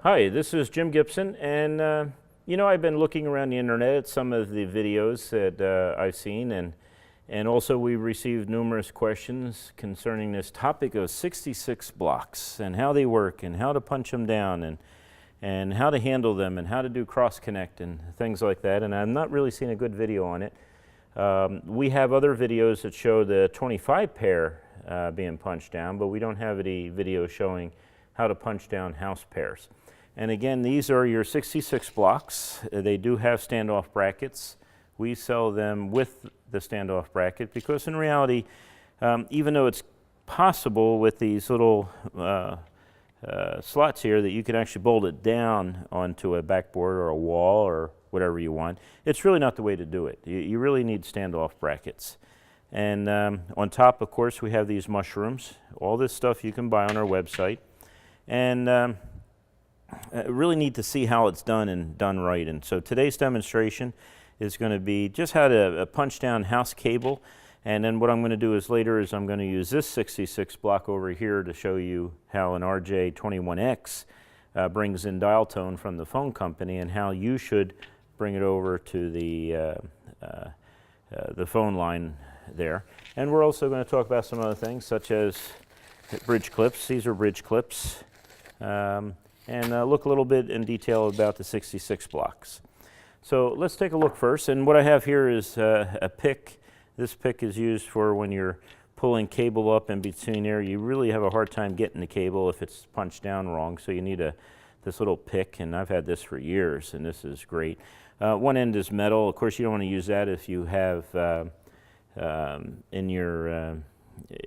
Hi, this is Jim Gibson, and I've been looking around the internet at some of the videos that I've seen, and also we received numerous questions concerning this topic of 66 blocks and how they work and how to punch them down and how to handle them and how to do cross-connect and things like that, and I've not really seen a good video on it. We have other videos that show the 25 pair being punched down, but we don't have any video showing how to punch down house pairs. And again, these are your 66 blocks. They do have standoff brackets. We sell them with the standoff bracket because in reality, even though it's possible with these little slots here that you can actually bolt it down onto a backboard or a wall or whatever you want, it's really not the way to do it. You really need standoff brackets. And on top, of course, we have these mushrooms. All this stuff you can buy on our website. And really need to see how it's done and done right. And so today's demonstration is going to be just how to punch down house cable. And then what I'm going to do is later is I'm going to use this 66 block over here to show you how an RJ21X brings in dial tone from the phone company and how you should bring it over to the phone line there. And we're also going to talk about some other things such as bridge clips. These are bridge clips. And look a little bit in detail about the 66 blocks. So let's take a look first. And what I have here is a pick. This pick is used for when you're pulling cable up in between there. You really have a hard time getting the cable if it's punched down wrong. So you need this little pick, and I've had this for years, and this is great. One end is metal. Of course, you don't want to use that if you have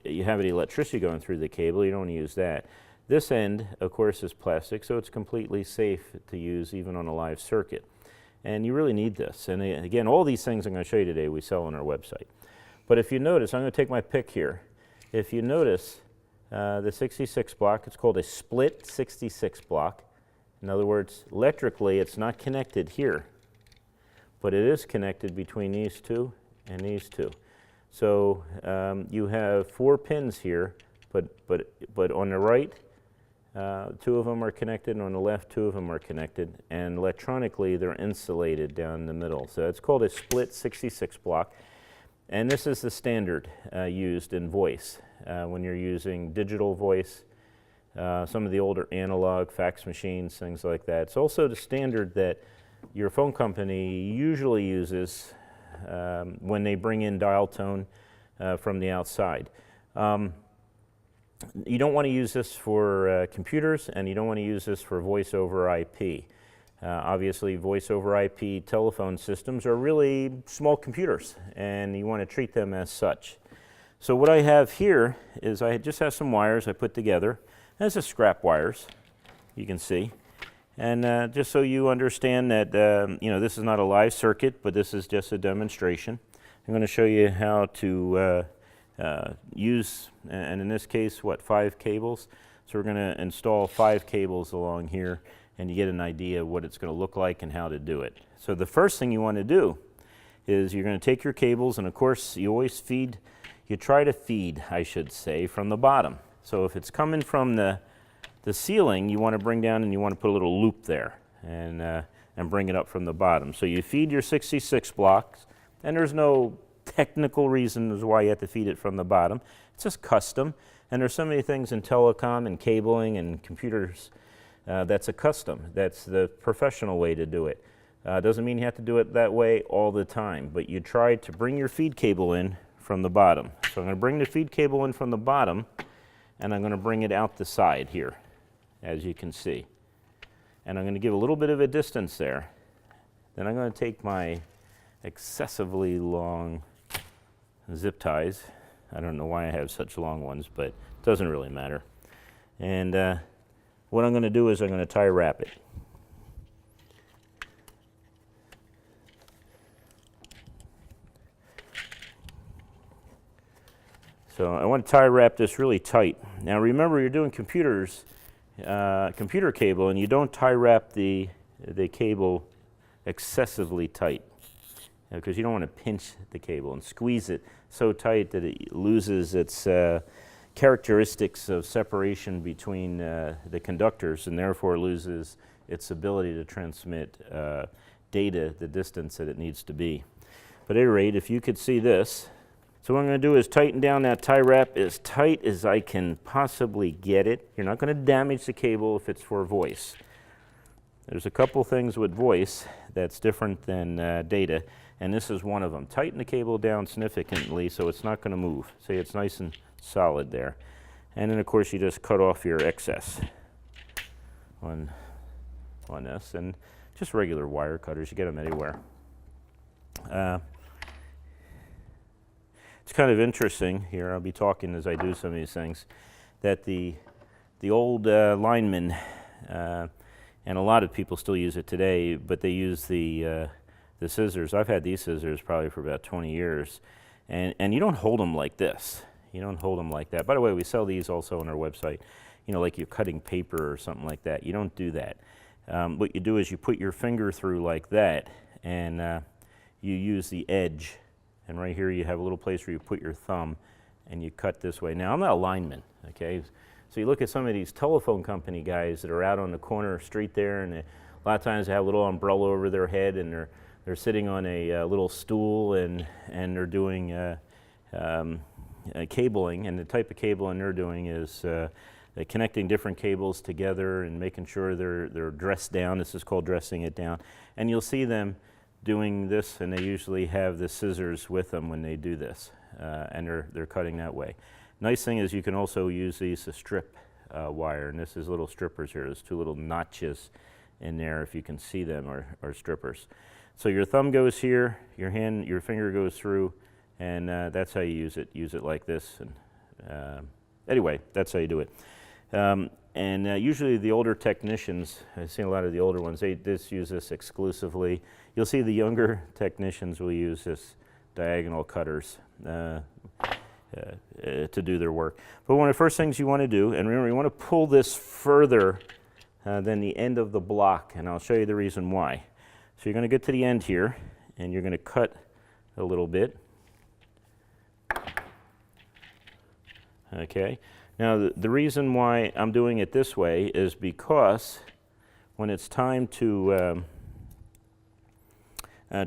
you have any electricity going through the cable. You don't want to use that. This end, of course, is plastic, so it's completely safe to use even on a live circuit. And you really need this. And again, all these things I'm going to show you today we sell on our website. But if you notice, I'm going to take my pick here. If you notice, the 66 block, it's called a split 66 block. In other words, electrically, it's not connected here, but it is connected between these two and these two. So you have 4 pins here, but on the right, 2 of them are connected, and on the left, 2 of them are connected, and electronically they're insulated down the middle. So it's called a split 66 block, and this is the standard used in voice. When you're using digital voice, some of the older analog fax machines, things like that. It's also the standard that your phone company usually uses when they bring in dial tone from the outside. You don't want to use this for computers, and you don't want to use this for voice over IP. Obviously, voice over IP telephone systems are really small computers, and you want to treat them as such. So what I have here is I just have some wires I put together. These are scrap wires, you can see. And just so you understand that this is not a live circuit, but this is just a demonstration. I'm going to show you how to use, and in this case, 5 cables. So we're going to install 5 cables along here, and you get an idea of what it's going to look like and how to do it. So the first thing you want to do is you're going to take your cables, and of course you try to feed, I should say, from the bottom. So if it's coming from the ceiling, you want to bring down and you want to put a little loop there and bring it up from the bottom. So you feed your 66 blocks, and there's no technical reasons why you have to feed it from the bottom. It's just custom, and there's so many things in telecom and cabling and computers that's a custom. That's the professional way to do it. Doesn't mean you have to do it that way all the time, but you try to bring your feed cable in from the bottom. So I'm going to bring the feed cable in from the bottom, and I'm going to bring it out the side here, as you can see. And I'm going to give a little bit of a distance there. Then I'm going to take my excessively long zip ties. I don't know why I have such long ones, but it doesn't really matter. And what I'm going to do is I'm going to tie wrap it. So I want to tie wrap this really tight. Now remember, you're doing computer cable, and you don't tie wrap the cable excessively tight, because you don't want to pinch the cable and squeeze it so tight that it loses its characteristics of separation between the conductors, and therefore loses its ability to transmit data the distance that it needs to be. But at any rate, if you could see this, so what I'm going to do is tighten down that tie wrap as tight as I can possibly get it. You're not going to damage the cable if it's for voice. There's a couple things with voice that's different than data, and this is one of them. Tighten the cable down significantly so it's not going to move. See, it's nice and solid there. And then of course you just cut off your excess on this, and just regular wire cutters, you get them anywhere. It's kind of interesting here, I'll be talking as I do some of these things, that the old linemen, and a lot of people still use it today, but they use the scissors. I've had these scissors probably for about 20 years, and you don't hold them like this. You don't hold them like that. By the way, we sell these also on our website, you know, like you're cutting paper or something like that. You don't do that. What you do is you put your finger through like that, and you use the edge. And right here you have a little place where you put your thumb, and you cut this way. Now, I'm not a lineman, okay? So you look at some of these telephone company guys that are out on the corner street there, and a lot of times they have a little umbrella over their head, and they're sitting on a little stool, and they're doing cabling. And the type of cabling they're doing is they're connecting different cables together and making sure they're dressed down. This is called dressing it down. And you'll see them doing this, and they usually have the scissors with them when they do this, and they're cutting that way. Nice thing is you can also use these to strip wire, and this is little strippers here. There's two little notches in there, if you can see them, are strippers. So your thumb goes here, your finger goes through, and that's how you use it. Use it like this, and anyway, that's how you do it. Usually the older technicians, I've seen a lot of the older ones, they just use this exclusively. You'll see the younger technicians will use this diagonal cutters to do their work. But one of the first things you want to do, and remember, you want to pull this further than the end of the block, and I'll show you the reason why. So you're going to get to the end here, and you're going to cut a little bit. Okay. Now, the reason why I'm doing it this way is because when it's time to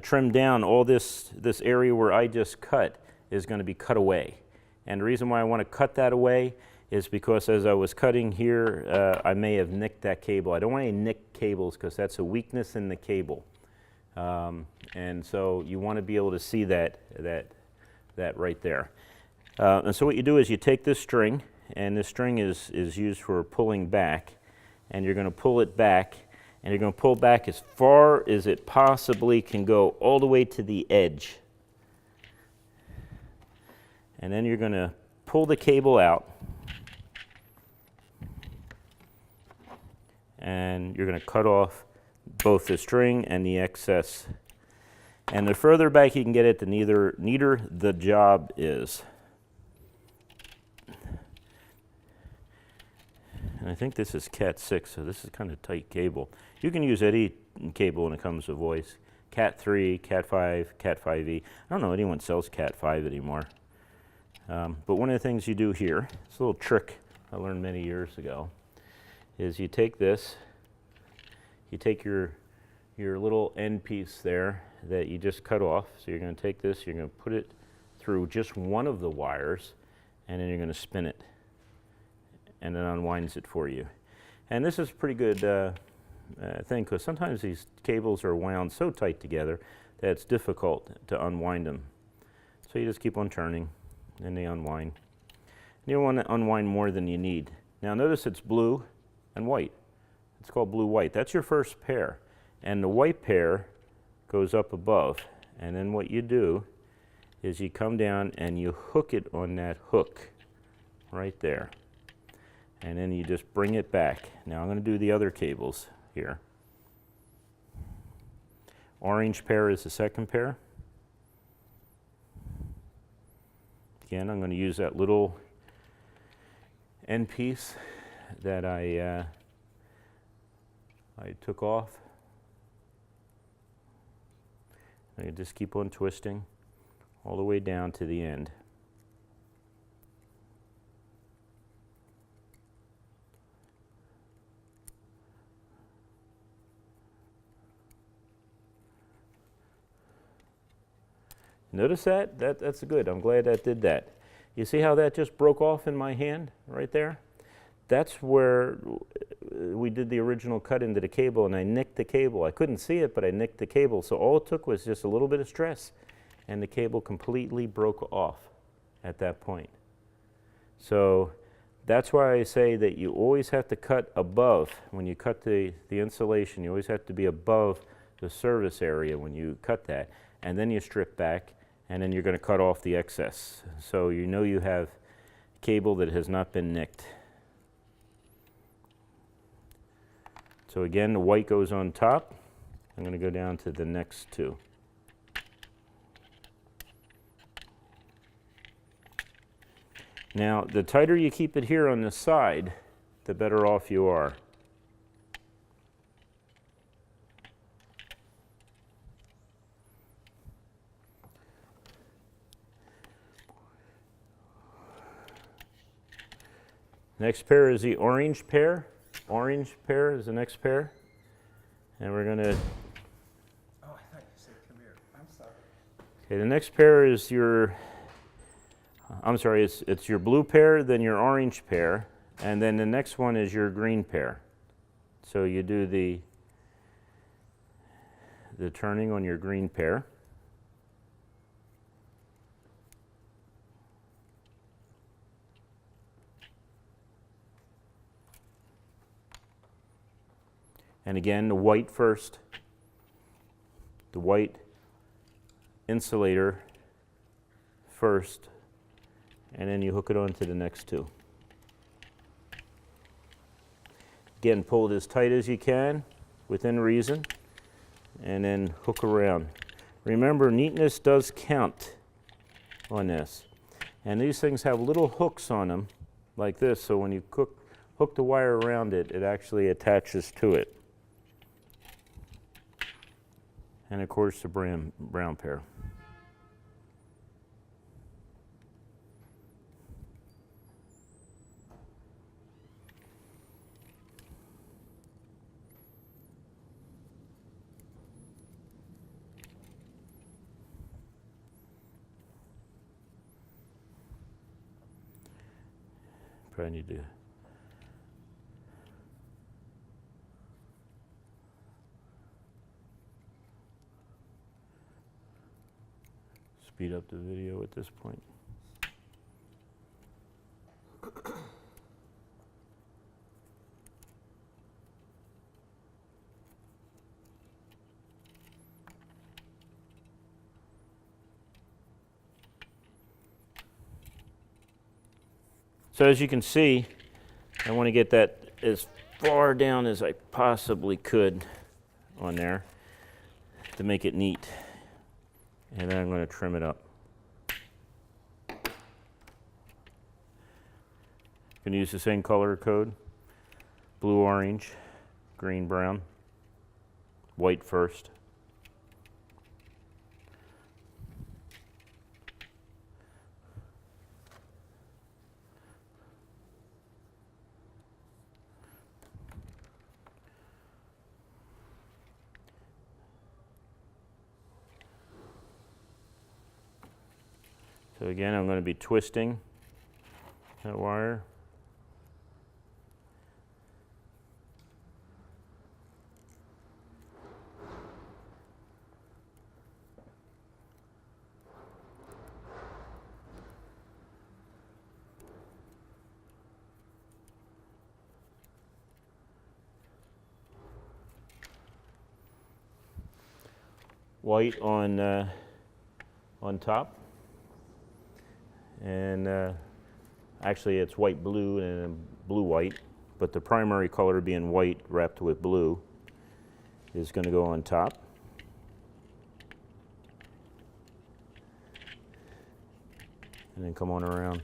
trim down, all this area where I just cut is going to be cut away. And the reason why I want to cut that away is because as I was cutting here, I may have nicked that cable. I don't want any nicked cables because that's a weakness in the cable. And so you want to be able to see that right there. And so what you do is you take this string, and this string is used for pulling back, and you're going to pull it back, and you're going to pull back as far as it possibly can go, all the way to the edge. And then you're going to pull the cable out, and you're going to cut off both the string and the excess. And the further back you can get it, the neater the job is. And I think this is Cat 6, so this is kind of tight cable. You can use any cable when it comes to voice. Cat 3, Cat 5, Cat 5e. I don't know anyone sells Cat 5 anymore. But one of the things you do here, it's a little trick I learned many years ago, is you take this, you take your little end piece there that you just cut off. So you're going to take this, you're going to put it through just one of the wires, and then you're going to spin it, and it unwinds it for you. And this is a pretty good thing, because sometimes these cables are wound so tight together that it's difficult to unwind them. So you just keep on turning, and they unwind. You don't want to unwind more than you need. Now notice it's blue and white. It's called blue-white. That's your first pair. And the white pair goes up above. And then what you do is you come down and you hook it on that hook right there. And then you just bring it back. Now I'm going to do the other cables here. Orange pair is the second pair. Again, I'm going to use that little end piece that I took off. I just keep on twisting all the way down to the end. Notice that? That's good. I'm glad that did that. You see how that just broke off in my hand right there? That's where we did the original cut into the cable, and I nicked the cable. I couldn't see it, but I nicked the cable. So all it took was just a little bit of stress, and the cable completely broke off at that point. So that's why I say that you always have to cut above. When you cut the insulation, you always have to be above the service area when you cut that. And then you strip back, and then you're going to cut off the excess. So you know you have cable that has not been nicked. So again, the white goes on top. I'm going to go down to the next two. Now, the tighter you keep it here on the side, the better off you are. Next pair is the orange pair. Orange pair is the next pair. And we're going to... Oh, I thought you said come here. I'm sorry. Okay, the next pair is your... I'm sorry, it's your blue pair, then your orange pair, and then the next one is your green pair. So you do the turning on your green pair. And again, the white first, the white insulator first, and then you hook it onto the next two. Again, pull it as tight as you can, within reason, and then hook around. Remember, neatness does count on this. And these things have little hooks on them, like this, so when you hook the wire around it, it actually attaches to it. And of course, the brown pair. Probably need to speed up the video at this point. So as you can see, I want to get that as far down as I possibly could on there to make it neat. And then I'm going to trim it up. You can use the same color code: blue, orange, green, brown, white first. So again, I'm going to be twisting that wire. White on top. And actually it's white blue and blue white, but the primary color being white wrapped with blue is going to go on top. And then come on around.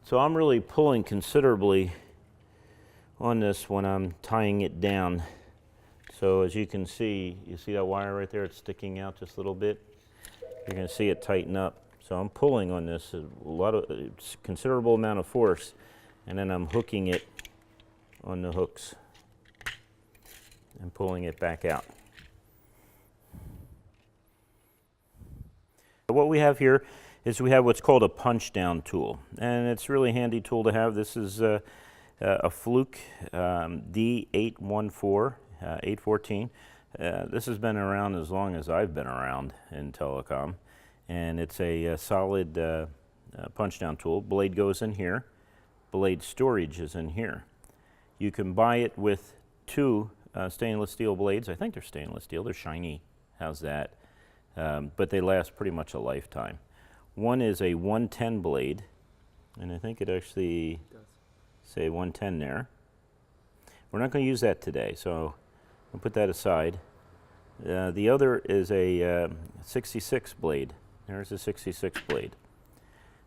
So I'm really pulling considerably on this when I'm tying it down. So as you can see, you see that wire right there? It's sticking out just a little bit. You're going to see it tighten up. So I'm pulling on this it's considerable amount of force, and then I'm hooking it on the hooks and pulling it back out. What we have here is we have what's called a punch down tool, and it's a really handy tool to have. This is a Fluke D814, 814. This has been around as long as I've been around in telecom, and it's a solid punch down tool. Blade goes in here. Blade storage is in here. You can buy it with two stainless steel blades. I think they're stainless steel. They're shiny. How's that? But they last pretty much a lifetime. One is a 110 blade, and I think it actually say 110 there. We're not going to use that today, so I'll put that aside. The other is a 66 blade. There's a 66 blade.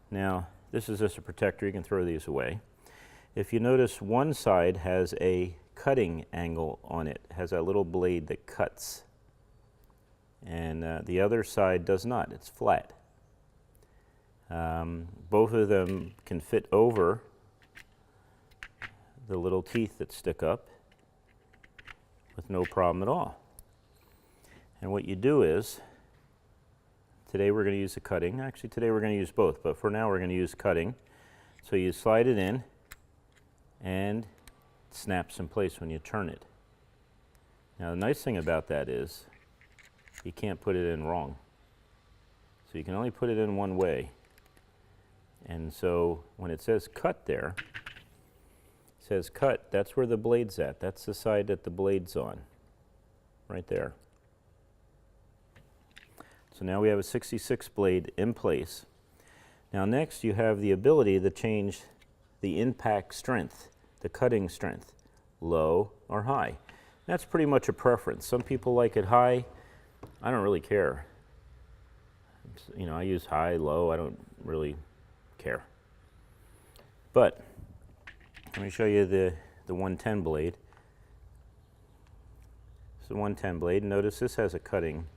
Now, this is just a protector. You can throw these away. If you notice, one side has a cutting angle on it. It has a little blade that cuts. And the other side does not. It's flat. Both of them can fit over the little teeth that stick up with no problem at all. And what you do is, today we're going to use the cutting. Actually, today we're going to use both, but for now we're going to use cutting. So you slide it in, and it snaps in place when you turn it. Now the nice thing about that is, you can't put it in wrong. So you can only put it in one way. And so when it says cut there, it says cut, that's where the blade's at. That's the side that the blade's on, right there. So now we have a 66 blade in place. Now next you have the ability to change the impact strength, the cutting strength, low or high. That's pretty much a preference. Some people like it high. I don't really care. You know, I use high, low, I don't really care. But let me show you the 110 blade. It's the 110 blade. Notice this has a cutting,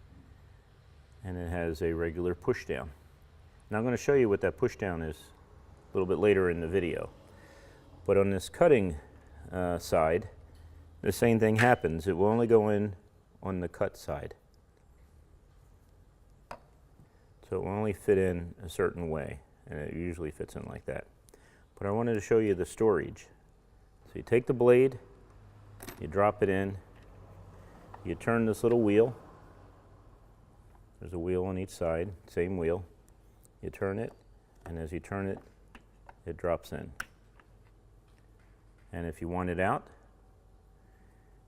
and it has a regular push down. Now I'm going to show you what that push down is a little bit later in the video. But on this cutting side, the same thing happens. It will only go in on the cut side. So it will only fit in a certain way, and it usually fits in like that. But I wanted to show you the storage. So you take the blade, you drop it in, you turn this little wheel. There's a wheel on each side, same wheel. You turn it, and as you turn it, it drops in. And if you want it out,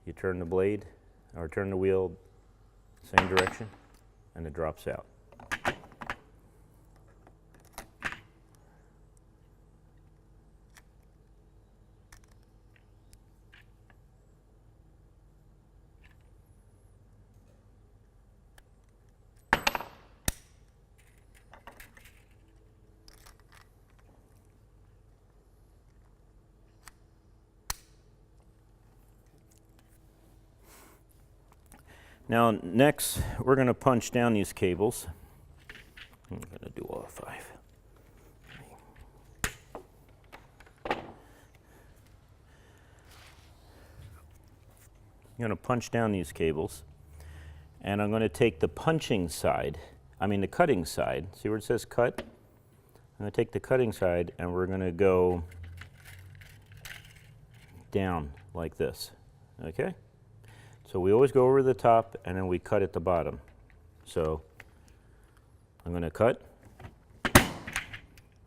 you turn the blade, or turn the wheel same direction, and it drops out. Now next, we're going to punch down these cables. I'm going to do all 5. I'm going to punch down these cables, and I'm going to take the punching side, the cutting side. See where it says cut? I'm going to take the cutting side, and we're going to go down like this, okay? So we always go over the top, and then we cut at the bottom. So I'm going to cut. I'm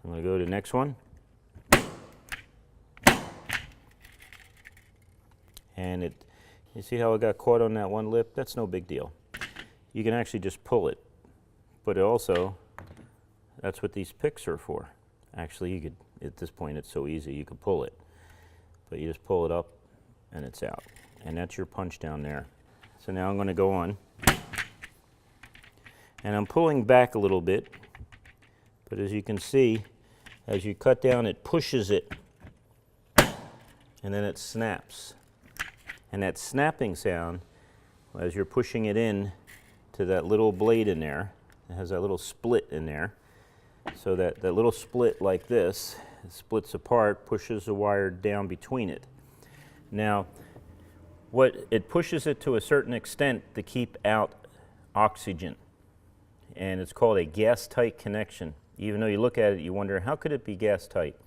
going to go to the next one. And you see how it got caught on that one lip? That's no big deal. You can actually just pull it. But also, that's what these picks are for. Actually, you could, at this point, it's so easy, you could pull it. But you just pull it up, and it's out. And that's your punch down there. So now I'm going to go on. And I'm pulling back a little bit. But as you can see, as you cut down, it pushes it, and then it snaps. And that snapping sound, as you're pushing it in to that little blade in there, it has that little split in there, so that little split like this, it splits apart, pushes the wire down between it. Now, what it pushes it to a certain extent to keep out oxygen, and it's called a gas-tight connection. Even though you look at it, you wonder, how could it be gas-tight?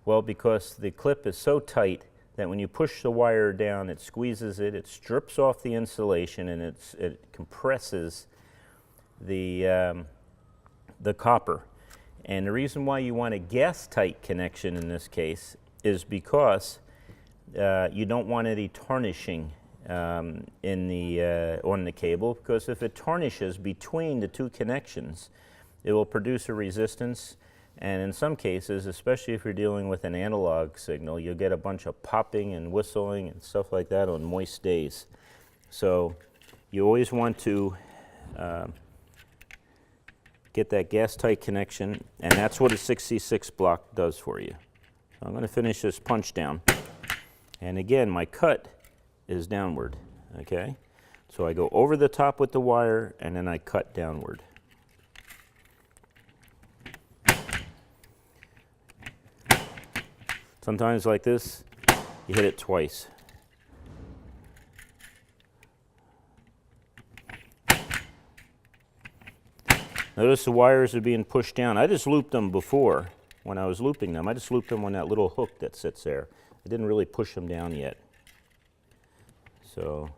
Well, because the clip is so tight that when you push the wire down, it squeezes it, it strips off the insulation, and it compresses the copper. And the reason why you want a gas-tight connection in this case is because you don't want any tarnishing on the cable, because if it tarnishes between the two connections, it will produce a resistance, and in some cases, especially if you're dealing with an analog signal, you'll get a bunch of popping and whistling and stuff like that on moist days. So you always want to get that gas-tight connection, and that's what a 66 block does for you. So I'm going to finish this punch down, and again, my cut is downward, okay? So I go over the top with the wire, and then I cut downward. Sometimes like this, you hit it twice. Notice the wires are being pushed down. I just looped them before. When I was looping them, I just looped them on that little hook that sits there. I didn't really push them down yet. So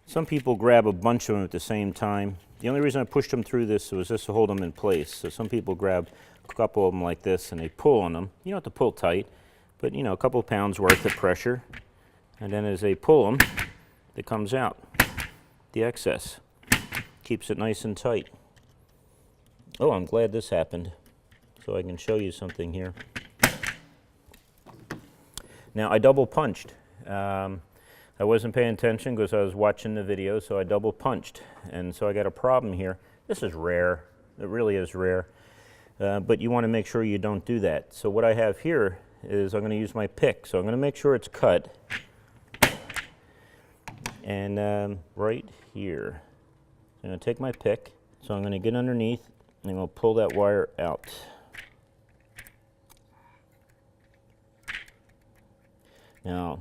some people grab a bunch of them at the same time. The only reason I pushed them through this was just to hold them in place. So some people grab a couple of them like this and they pull on them. You don't have to pull tight, but you know, a couple of pounds worth of pressure. And then as they pull them, it comes out. The excess keeps it nice and tight. Oh, I'm glad this happened, so I can show you something here. Now, I double punched. I wasn't paying attention because I was watching the video, so I double punched. And so I got a problem here. This is rare. It really is rare. But you want to make sure you don't do that. So what I have here is I'm going to use my pick. So I'm going to make sure it's cut. And right here, I'm going to take my pick. So I'm going to get underneath and I'm going to pull that wire out. Now,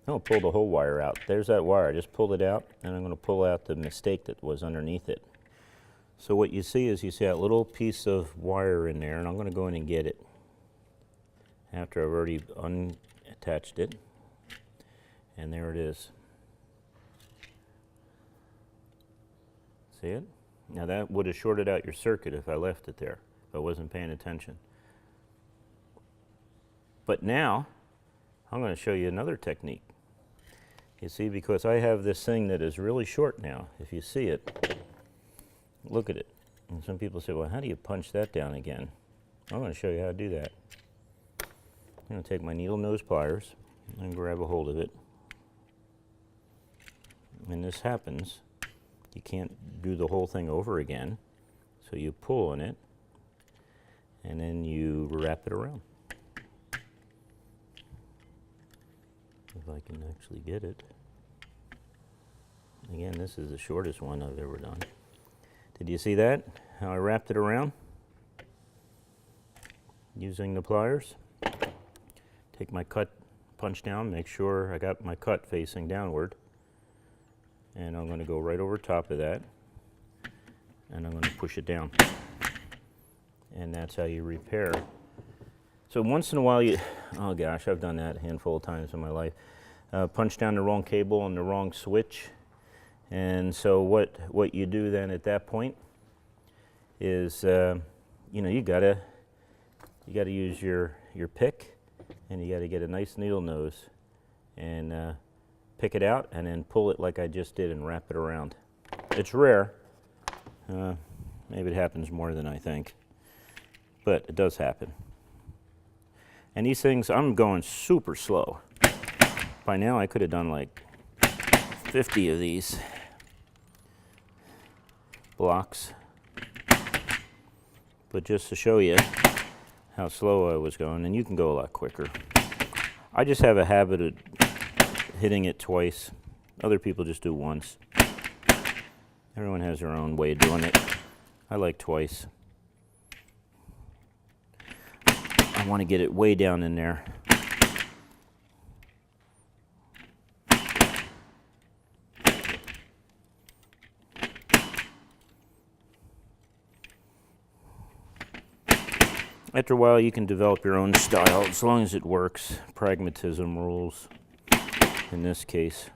I'm going to pull the whole wire out. There's that wire. I just pulled it out, and I'm going to pull out the mistake that was underneath it. So what you see is you see that little piece of wire in there, and I'm going to go in and get it after I've already unattached it. And there it is. See it? Now that would have shorted out your circuit if I left it there, if I wasn't paying attention. But now, I'm going to show you another technique. You see, because I have this thing that is really short now. If you see it, look at it. And some people say, well, how do you punch that down again? I'm going to show you how to do that. I'm going to take my needle nose pliers and grab a hold of it. When this happens, you can't do the whole thing over again. So you pull on it, and then you wrap it around. If I can actually get it. Again, this is the shortest one I've ever done. Did you see that? How I wrapped it around? Using the pliers. Take my cut, punch down, make sure I got my cut facing downward. And I'm going to go right over top of that. And I'm going to push it down. And that's how you repair. So once in a while you, oh gosh, I've done that a handful of times in my life. Punch down the wrong cable on the wrong switch. And so what you do then at that point is, you know, you gotta use your pick, and you gotta get a nice needle nose and pick it out and then pull it like I just did and wrap it around. It's rare. Maybe it happens more than I think, but it does happen. And these things, I'm going super slow. By now I could have done like 50 of these. blocks. But just to show you how slow I was going, and you can go a lot quicker. I just have a habit of hitting it twice. Other people just do once. Everyone has their own way of doing it. I like twice. I want to get it way down in there. After a while, you can develop your own style as long as it works. Pragmatism rules in this case.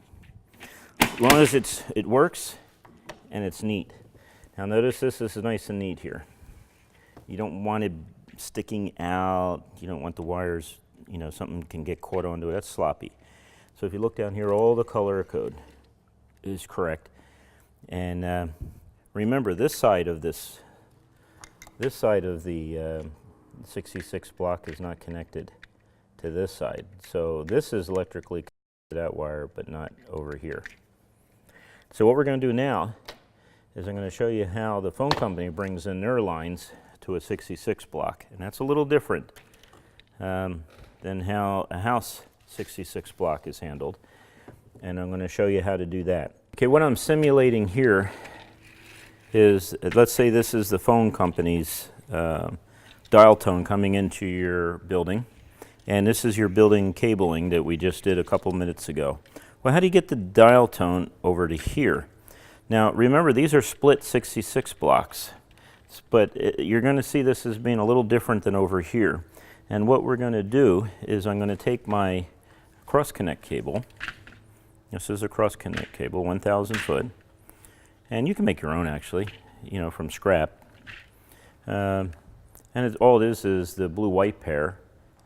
As long as it works and it's neat. Now notice this is nice and neat here. You don't want it sticking out. You don't want the wires, you know, something can get caught onto it. That's sloppy. So if you look down here, all the color code is correct. And remember, this side of the 66 block is not connected to this side. So this is electrically connected to that wire, but not over here. So what we're going to do now is I'm going to show you how the phone company brings in their lines to a 66 block. And that's a little different than how a house 66 block is handled. And I'm going to show you how to do that. Okay, what I'm simulating here is, let's say this is the phone company's dial tone coming into your building, and this is your building cabling that we just did a couple minutes ago. Well, how do you get the dial tone over to here? Now remember, these are split 66 blocks, but you're going to see this as being a little different than over here. And what we're going to do is I'm going to take my cross connect cable. This is a cross connect cable, 1,000 foot, and you can make your own actually, you know, from scrap. And all it is the blue-white pair.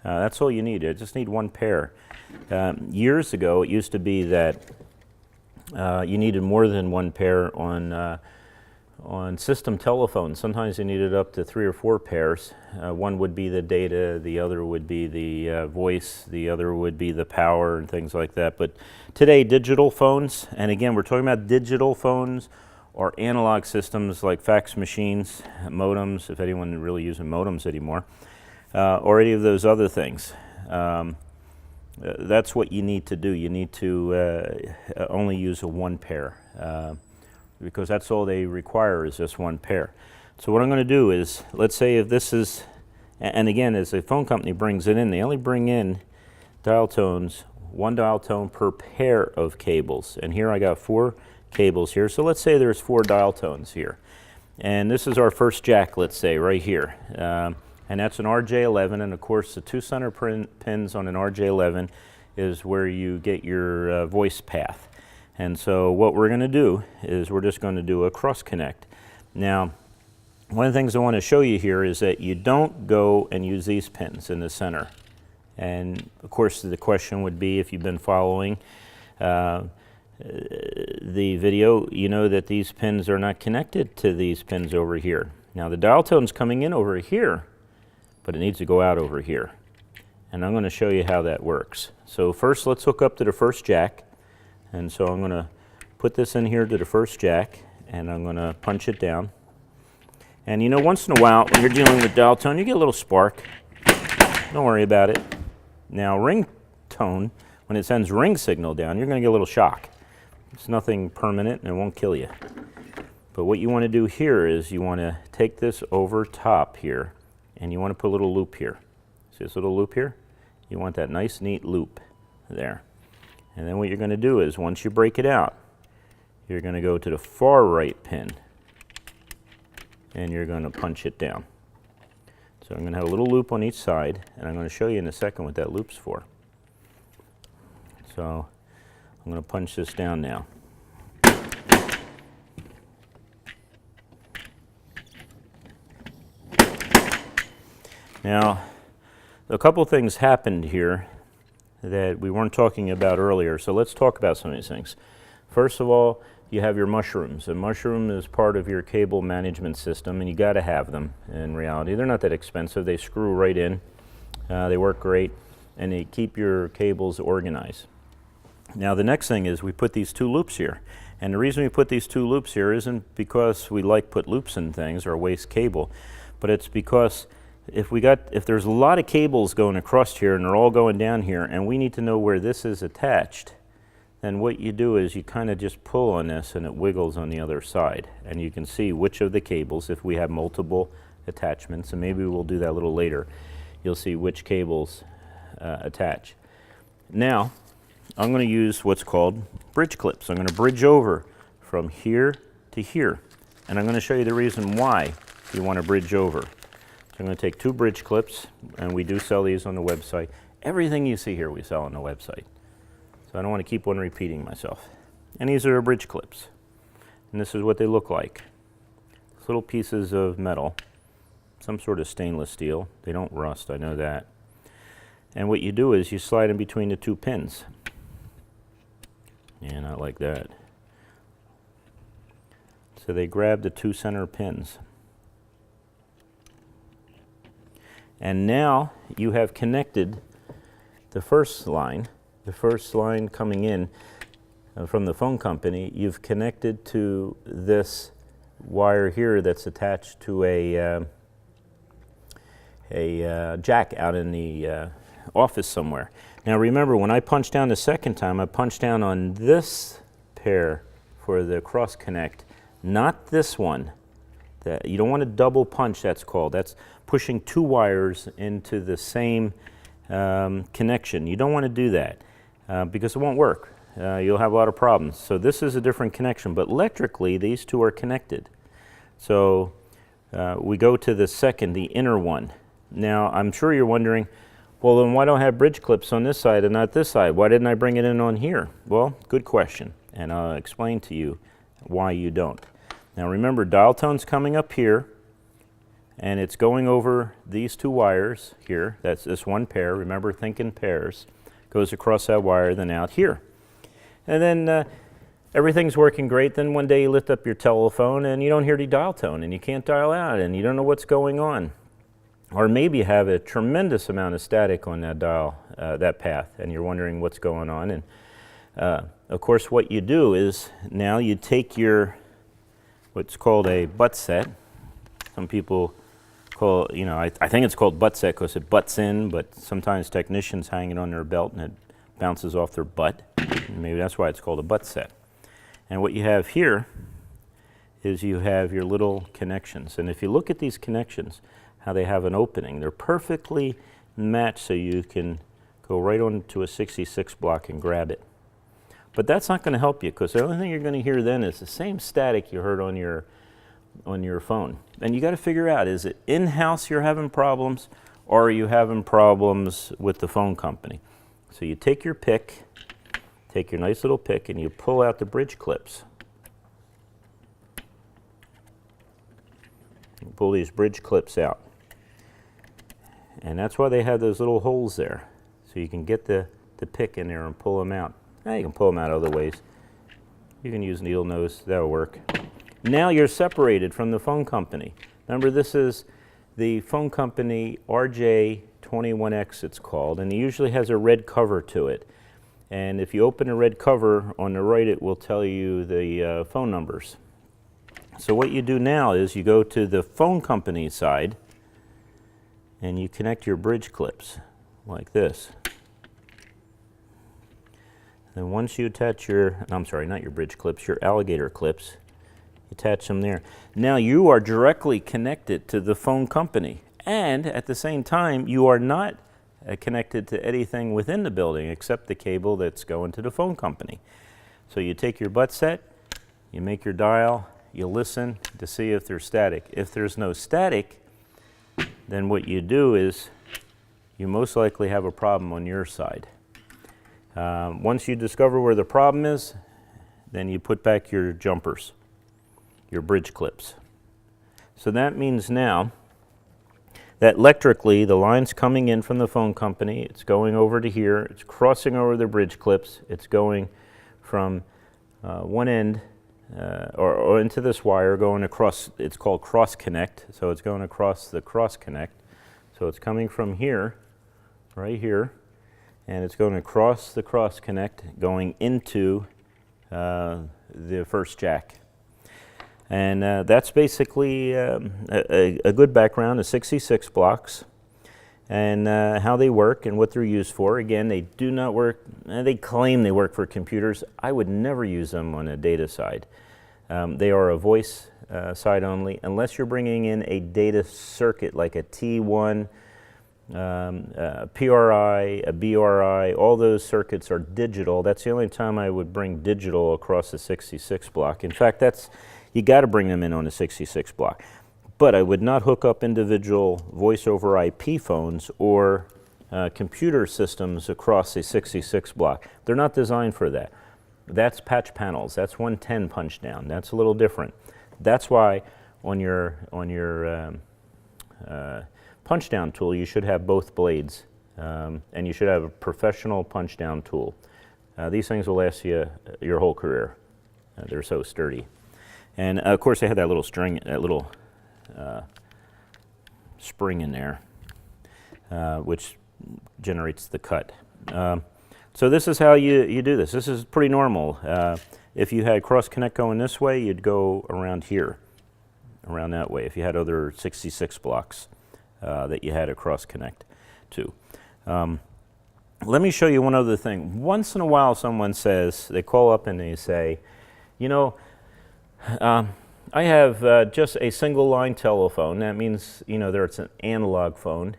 That's all you need. You just need one pair. Years ago, it used to be that you needed more than one pair on system telephones. Sometimes you needed up to 3 or 4 pairs. One would be the data, the other would be the voice, the other would be the power and things like that. But today, digital phones, and again, we're talking about digital phones or analog systems like fax machines, modems, if anyone really using modems anymore, or any of those other things. That's what you need to do. You need to only use a one pair because that's all they require is just one pair. So what I'm going to do is, let's say if this is, and again, as a phone company brings it in, they only bring in dial tones, one dial tone per pair of cables. And here I got 4 cables here. So let's say there's 4 dial tones here. And this is our first jack, let's say, right here. And that's an RJ11, and of course the 2 center pins on an RJ11 is where you get your voice path. And so what we're going to do is we're just going to do a cross connect. Now, one of the things I want to show you here is that you don't go and use these pins in the center. And of course the question would be, if you've been following the video, you know that these pins are not connected to these pins over here. Now the dial tone's coming in over here, but it needs to go out over here. And I'm going to show you how that works. So first let's hook up to the first jack. And so I'm going to put this in here to the first jack, and I'm going to punch it down. And you know, once in a while when you're dealing with dial tone, you get a little spark. Don't worry about it. Now ring tone, when it sends ring signal down, you're going to get a little shock. It's nothing permanent and it won't kill you. But what you want to do here is you want to take this over top here, and you want to put a little loop here. See this little loop here? You want that nice neat loop there. And then what you're going to do is, once you break it out, you're going to go to the far right pin and you're going to punch it down. So I'm going to have a little loop on each side, and I'm going to show you in a second what that loop's for. So I'm going to punch this down now. Now, a couple things happened here that we weren't talking about earlier, so let's talk about some of these things. First of all, you have your mushrooms. A mushroom is part of your cable management system, and you got to have them in reality. They're not that expensive. They screw right in. They work great, and they keep your cables organized. Now the next thing is we put these 2 loops here, And the reason we put these two loops here isn't because we like put loops in things or waste cable, but it's because if there's a lot of cables going across here and they're all going down here and we need to know where this is attached, then what you do is you kind of just pull on this and it wiggles on the other side. And you can see which of the cables, if we have multiple attachments, and maybe we'll do that a little later, you'll see which cables attach. Now, I'm going to use what's called bridge clips. I'm going to bridge over from here to here. And I'm going to show you the reason why you want to bridge over. So I'm going to take two bridge clips, and we do sell these on the website. Everything you see here we sell on the website. So I don't want to keep on repeating myself. And these are bridge clips. And this is what they look like. It's little pieces of metal, some sort of stainless steel. They don't rust, I know that. And what you do is you slide in between the two pins. Yeah, not like that. So they grab the two center pins. And now you have connected the first line coming in from the phone company. You've connected to this wire here that's attached to a jack out in the office somewhere. Now remember, when I punched down the second time, I punched down on this pair for the cross connect, not this one. You don't want to double punch, that's called. That's pushing two wires into the same connection. You don't want to do that because it won't work. You'll have a lot of problems. So this is a different connection, but electrically these two are connected. So we go to the second, the inner one. Now I'm sure you're wondering, well, then why don't I have bridge clips on this side and not this side? Why didn't I bring it in on here? Well, good question, and I'll explain to you why you don't. Now remember, dial tone's coming up here, and it's going over these two wires here. That's this one pair. Remember, think in pairs. Goes across that wire, then out here. And then everything's working great. Then one day you lift up your telephone and you don't hear the dial tone, and you can't dial out, and you don't know what's going on. Or maybe you have a tremendous amount of static on that dial, that path, and you're wondering what's going on. And of course, what you do is now you take your what's called a butt set. Some people call, I think it's called butt set because it butts in, but sometimes technicians hang it on their belt and it bounces off their butt. And maybe that's why it's called a butt set. And what you have here is you have your little connections. And if you look at these connections, how they have an opening, they're perfectly matched so you can go right onto a 66 block and grab it. But that's not going to help you because the only thing you're going to hear then is the same static you heard on your phone. And you got to figure out, is it in-house you're having problems, or are you having problems with the phone company? So you take your pick, take your nice little pick, and you pull out the bridge clips. You pull these bridge clips out. And that's why they have those little holes there. So you can get the pick in there and pull them out. Now you can pull them out other ways. You can use needle nose, that'll work. Now you're separated from the phone company. Remember, this is the phone company RJ21X it's called, and it usually has a red cover to it. And if you open the red cover on the right, it will tell you the phone numbers. So what you do now is you go to the phone company side and you connect your bridge clips like this. Then once you attach I'm sorry, not your bridge clips, your alligator clips, attach them there. Now you are directly connected to the phone company, and at the same time you are not connected to anything within the building except the cable that's going to the phone company. So you take your butt set, you make your dial, you listen to see if there's static. If there's no static, then what you do is you most likely have a problem on your side. Once you discover where the problem is, then you put back your jumpers, your bridge clips. So that means now that electrically the line's coming in from the phone company, it's going over to here, it's crossing over the bridge clips, it's going from one end or into this wire, going across, it's called cross connect, so it's going across the cross connect. So it's coming from here, right here, and it's going across the cross connect, going into the first jack. And that's basically a good background of 66 blocks and how they work and what they're used for. Again, they do not work, they claim they work for computers. I would never use them on a data side. They are a voice side only, unless you're bringing in a data circuit like a T1, a PRI, a BRI. All those circuits are digital. That's the only time I would bring digital across the 66 block. In fact, you got to bring them in on the 66 block. But I would not hook up individual voice over IP phones or computer systems across the 66 block. They're not designed for that. That's patch panels. That's 110 punch down. That's a little different. That's why on your punch down tool you should have both blades, and you should have a professional punch down tool. These things will last you your whole career. They're so sturdy. And of course they have that little string, that little spring in there, which generates the cut. So this is how you do this. This is pretty normal. If you had cross connect going this way, you'd go around here, around that way, if you had other 66 blocks that you had a cross connect to. Let me show you one other thing. Once in a while someone says, they call up and they say, you know, I have just a single line telephone. That means, you know, it's an analog phone.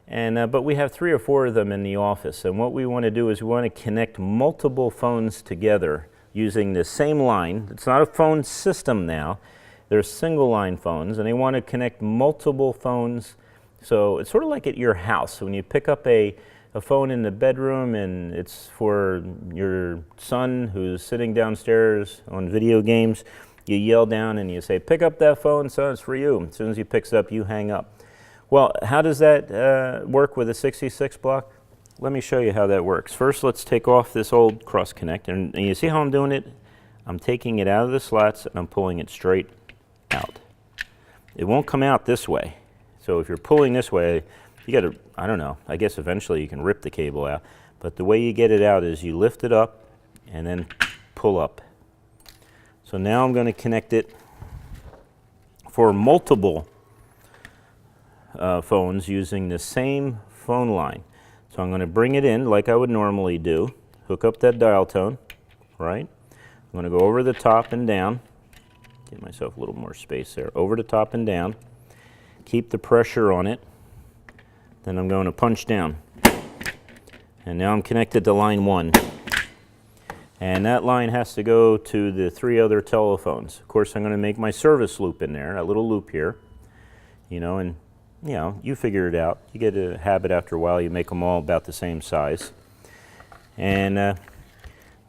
And, but we have 3 or 4 of them in the office. And what we want to do is we want to connect multiple phones together using the same line. It's not a phone system now. They're single line phones. And they want to connect multiple phones. So it's sort of like at your house. When you pick up a phone in the bedroom and it's for your son who's sitting downstairs on video games, you yell down and you say, pick up that phone, son, it's for you. As soon as he picks it up, you hang up. Well, how does that work with a 66 block? Let me show you how that works. First, let's take off this old cross connect. And you see how I'm doing it? I'm taking it out of the slots and I'm pulling it straight out. It won't come out this way. So if you're pulling this way, you got to, I don't know, I guess eventually you can rip the cable out. But the way you get it out is you lift it up and then pull up. So now I'm going to connect it for multiple phones using the same phone line. So I'm going to bring it in like I would normally do, hook up that dial tone, right? I'm going to go over the top and down, get myself a little more space there, over the top and down, keep the pressure on it, then I'm going to punch down. And now I'm connected to line 1. And that line has to go to the 3 other telephones. Of course, I'm going to make my service loop in there, a little loop here, you know, and you know, you figure it out. You get a habit after a while, you make them all about the same size. And then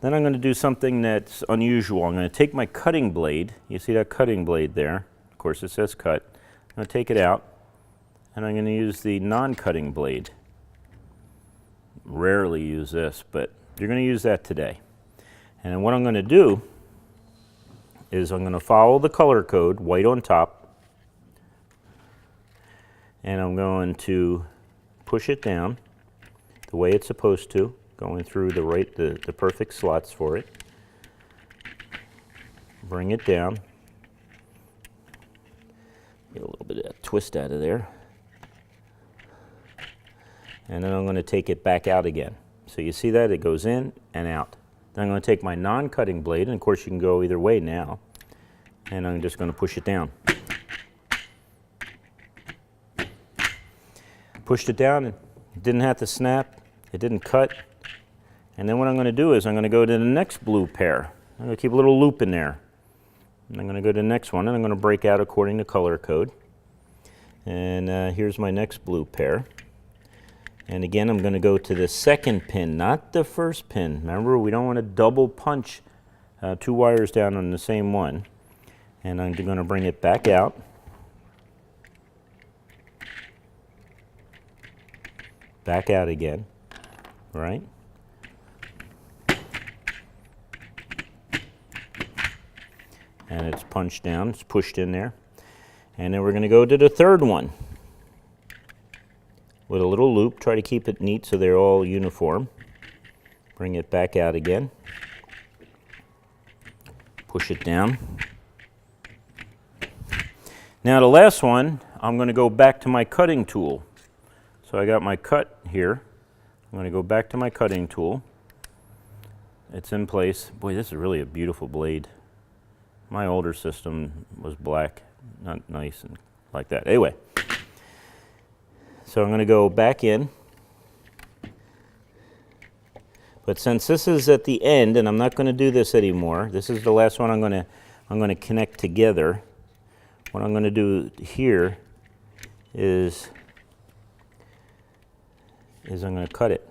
I'm going to do something that's unusual. I'm going to take my cutting blade. You see that cutting blade there? Of course, it says cut. I'm going to take it out, and I'm going to use the non-cutting blade. Rarely use this, but you're going to use that today. And what I'm going to do is I'm going to follow the color code, white on top, and I'm going to push it down the way it's supposed to, going through the perfect slots for it. Bring it down. Get a little bit of that twist out of there. And then I'm going to take it back out again. So you see that? It goes in and out. Then I'm going to take my non-cutting blade, and of course you can go either way now, and I'm just going to push it down. Pushed it down, and it didn't have to snap, it didn't cut. And then what I'm going to do is I'm going to go to the next blue pair. I'm going to keep a little loop in there. And I'm going to go to the next one, and I'm going to break out according to color code. And here's my next blue pair. And again, I'm going to go to the second pin, not the first pin. Remember, we don't want to double punch 2 wires down on the same one. And I'm going to bring it back out. Back out again, right? And it's punched down, it's pushed in there. And then we're going to go to the third one with a little loop. Try to keep it neat so they're all uniform. Bring it back out again. Push it down. Now the last one, I'm going to go back to my cutting tool. So I got my cut here. I'm going to go back to my cutting tool. It's in place. Boy, this is really a beautiful blade. My older system was black, not nice and like that. Anyway, so I'm going to go back in. But since this is at the end, and I'm not going to do this anymore, this is the last one I'm going to connect together. What I'm going to do here is I'm going to cut it.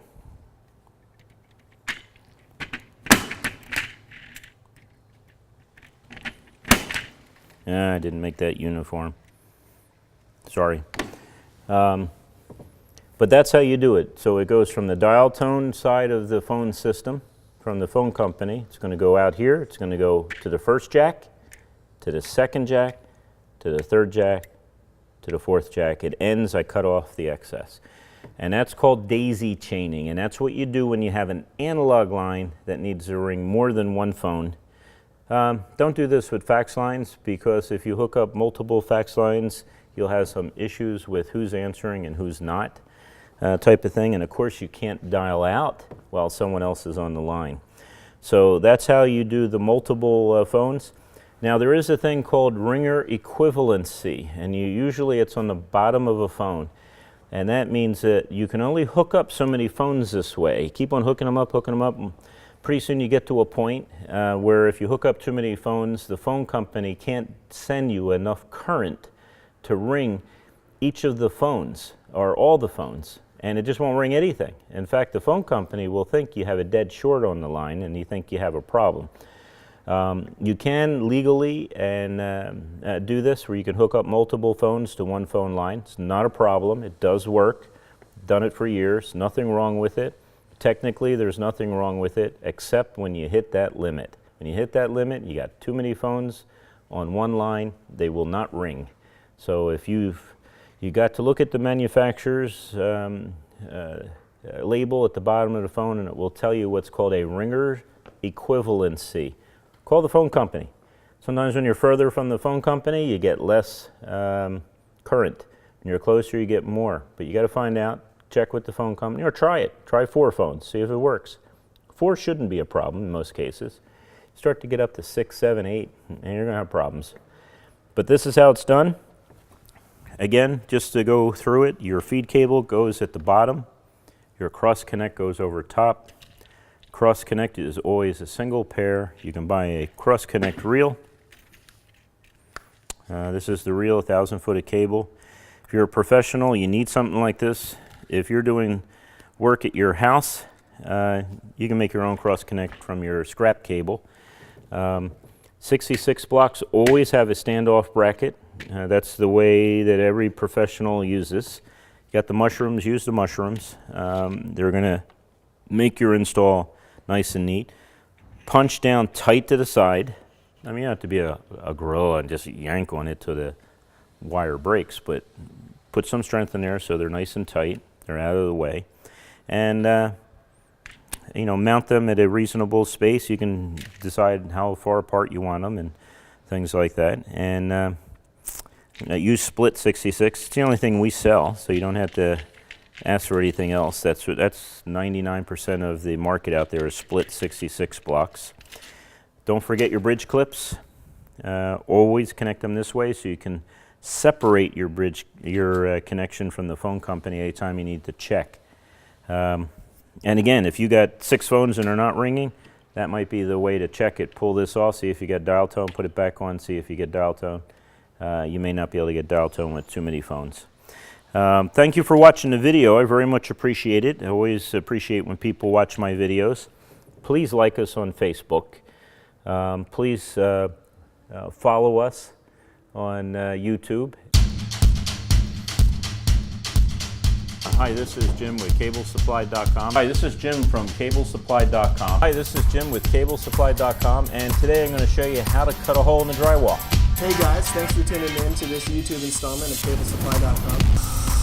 I didn't make that uniform. Sorry. But that's how you do it. So it goes from the dial tone side of the phone system, from the phone company. It's going to go out here. It's going to go to the first jack, to the second jack, to the third jack, to the fourth jack. It ends, I cut off the excess. And that's called daisy chaining. And that's what you do when you have an analog line that needs to ring more than one phone. Don't do this with fax lines, because if you hook up multiple fax lines, you'll have some issues with who's answering and who's not, type of thing. And of course, you can't dial out while someone else is on the line. So that's how you do the multiple phones. Now there is a thing called ringer equivalency, and usually it's on the bottom of a phone. And that means that you can only hook up so many phones this way. Keep on hooking them up, and pretty soon you get to a point where if you hook up too many phones, the phone company can't send you enough current to ring each of the phones, or all the phones, and it just won't ring anything. In fact, the phone company will think you have a dead short on the line, and you think you have a problem. You can legally do this, where you can hook up multiple phones to one phone line. It's not a problem. It does work. Done it for years. Nothing wrong with it. Technically, there's nothing wrong with it, except when you hit that limit. When you hit that limit, you got too many phones on one line, they will not ring. So if you got to look at the manufacturer's label at the bottom of the phone, and it will tell you what's called a ringer equivalency. Call the phone company. Sometimes when you're further from the phone company, you get less current. When you're closer, you get more. But you got to find out, check with the phone company, or try it. Try 4 phones, see if it works. 4 shouldn't be a problem in most cases. Start to get up to 6, 7, 8, and you're going to have problems. But this is how it's done. Again, just to go through it, your feed cable goes at the bottom. Your cross connect goes over top. Cross connect is always a single pair. You can buy a cross connect reel. This is the reel, 1,000 foot of cable. If you're a professional, you need something like this. If you're doing work at your house, you can make your own cross connect from your scrap cable. 66 blocks always have a standoff bracket. That's the way that every professional uses. You got the mushrooms, use the mushrooms. They're going to make your install nice and neat. Punch down tight to the side. I mean, you don't have to be a gorilla and just yank on it till the wire breaks, but put some strength in there so they're nice and tight. They're out of the way. And mount them at a reasonable space. You can decide how far apart you want them and things like that. And use split 66. It's the only thing we sell, so you don't have to ask for anything else. That's 99% of the market out there is split 66 blocks. Don't forget your bridge clips. Always connect them this way so you can separate your connection from the phone company anytime you need to check. And again, if you got 6 phones and they're not ringing, that might be the way to check it. Pull this off, see if you get dial tone, put it back on, see if you get dial tone. You may not be able to get dial tone with too many phones. Thank you for watching the video. I very much appreciate it. I always appreciate when people watch my videos. Please like us on Facebook. Please follow us on YouTube. Hi, this is Jim with Cable.com. Hi, this is Jim from Cable.com. Hi, this is Jim with Cable.com, and today I'm going to show you how to cut a hole in the drywall. Hey guys, thanks for tuning in to this YouTube installment of Cable.com.